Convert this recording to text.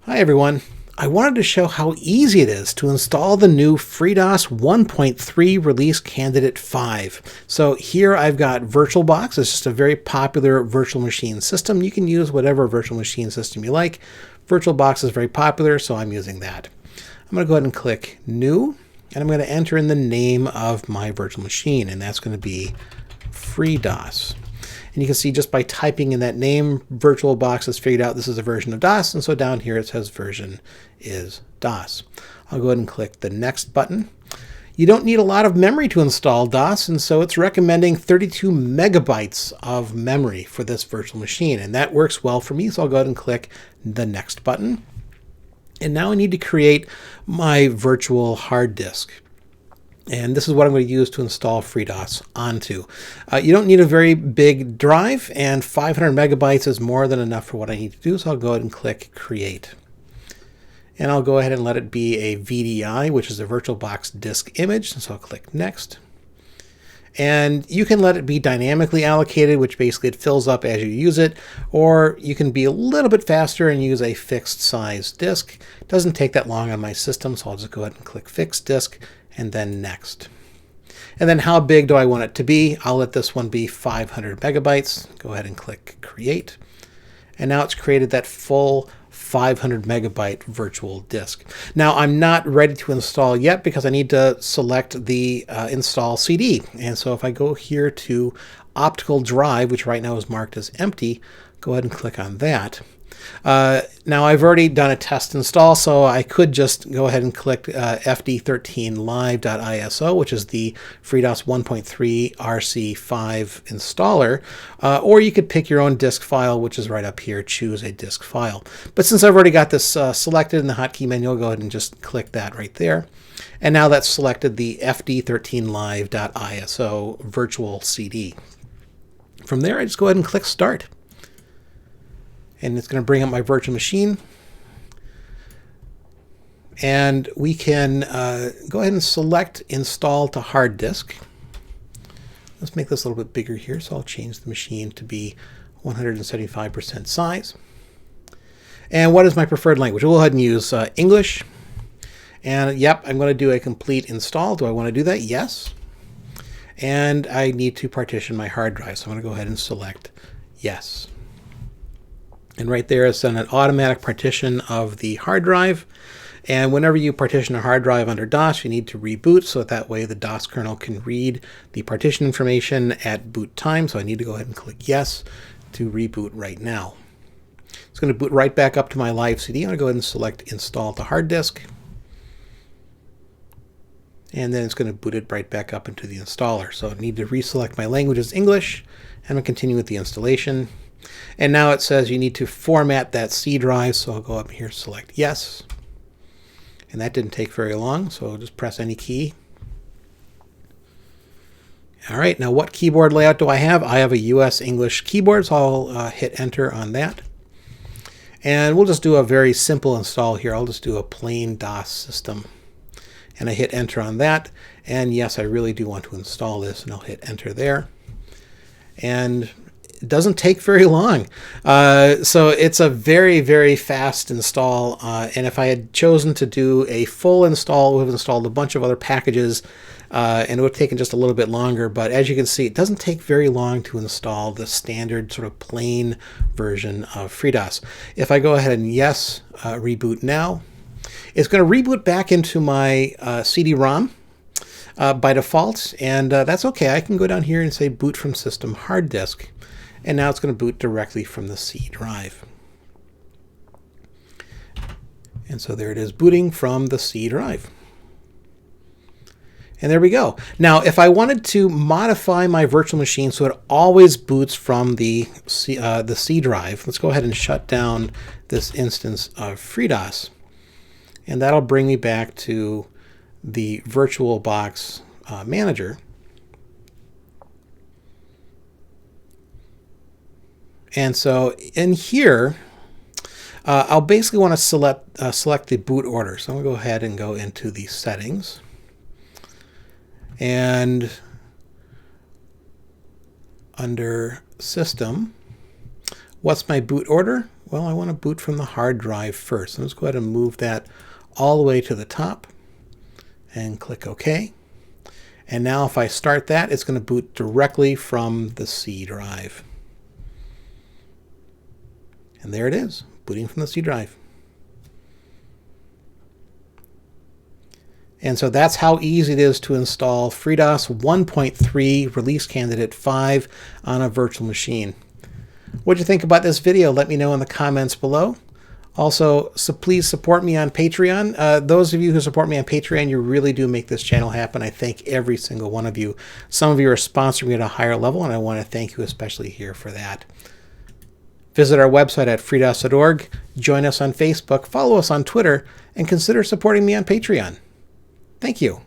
Hi everyone. I wanted to show how easy it is to install the new FreeDOS 1.3 Release Candidate 5. So here I've got VirtualBox. It's just a very popular virtual machine system. You can use whatever virtual machine system you like. VirtualBox is very popular, so I'm using that. I'm going to go ahead and click New, and I'm going to enter in the name of my virtual machine, and that's going to be FreeDOS. And you can see just by typing in that name, VirtualBox has figured out this is a version of DOS. And so down here it says version is DOS. I'll go ahead and click the Next button. You don't need a lot of memory to install DOS, and so it's recommending 32 megabytes of memory for this virtual machine. And that works well for me, so I'll go ahead and click the Next button. And now I need to create my virtual hard disk. And this is what I'm going to use to install FreeDOS onto. You don't need a very big drive, and 500 megabytes is more than enough for what I need to do. So I'll go ahead and click Create. And I'll go ahead and let it be a VDI, which is a VirtualBox disk image. So I'll click Next. And you can let it be dynamically allocated, which basically it fills up as you use it, or you can be a little bit faster and use a fixed size disk. It doesn't take that long on my system, so I'll just go ahead and click Fixed Disk and then Next. And then how big do I want it to be? I'll let this one be 500 megabytes. Go ahead and click Create. And now it's created that full 500 megabyte virtual disk. Now I'm not ready to install yet because I need to select the install CD. And so if I go here to optical drive, which right now is marked as empty, go ahead and click on that. Now I've already done a test install, so I could just go ahead and click fd13live.iso, which is the FreeDOS 1.3 RC5 installer, or you could pick your own disk file, which is right up here, choose a disk file. But since I've already got this selected in the hotkey menu, I'll go ahead and just click that right there. And now that's selected the fd13live.iso virtual CD. From there, I just go ahead and click Start. And it's going to bring up my virtual machine. And we can go ahead and select Install to Hard Disk. Let's make this a little bit bigger here. So I'll change the machine to be 175% size. And what is my preferred language? We'll go ahead and use English. And yep, I'm going to do a complete install. Do I want to do that? Yes. And I need to partition my hard drive. So I'm going to go ahead and select Yes. And right there is an automatic partition of the hard drive. And whenever you partition a hard drive under DOS, you need to reboot, so that way the DOS kernel can read the partition information at boot time. So I need to go ahead and click Yes to reboot right now. It's going to boot right back up to my live CD. I'm going to go ahead and select Install to Hard Disk. And then it's going to boot it right back up into the installer. So I need to reselect my language as English, and I'm going to continue with the installation. And now it says you need to format that C drive, so I'll go up here, select Yes. And that didn't take very long, so I'll just press any key. All right, now what keyboard layout do I have? I have a US English keyboard, so I'll hit Enter on that. And we'll just do a very simple install here. I'll just do a plain DOS system. And I hit Enter on that. And yes, I really do want to install this, and I'll hit Enter there. And it doesn't take very long. So it's a very, very fast install. And if I had chosen to do a full install, we would have installed a bunch of other packages, and it would have taken just a little bit longer. But as you can see, it doesn't take very long to install the standard sort of plain version of FreeDOS. If I go ahead and yes, reboot now, it's going to reboot back into my CD-ROM. By default, and that's okay. I can go down here and say boot from system hard disk, and now it's going to boot directly from the C drive. And so there it is, booting from the C drive. And there we go. Now, if I wanted to modify my virtual machine so it always boots from the C drive, let's go ahead and shut down this instance of FreeDOS, and that'll bring me back to the VirtualBox manager. And so in here, I'll basically want to select the boot order. So I'm going to go ahead and go into the settings. And under System, what's my boot order? Well, I want to boot from the hard drive first. Let's go ahead and move that all the way to the top and click OK. And now if I start that, it's going to boot directly from the C drive. And there it is, booting from the C drive. And so that's how easy it is to install FreeDOS 1.3 Release Candidate 5 on a virtual machine. What do you think about this video? Let me know in the comments below. Also, so please support me on Patreon. Those of you who support me on Patreon, you really do make this channel happen. I thank every single one of you. Some of you are sponsoring me at a higher level, and I want to thank you especially here for that. Visit our website at freedos.org, join us on Facebook, follow us on Twitter, and consider supporting me on Patreon. Thank you.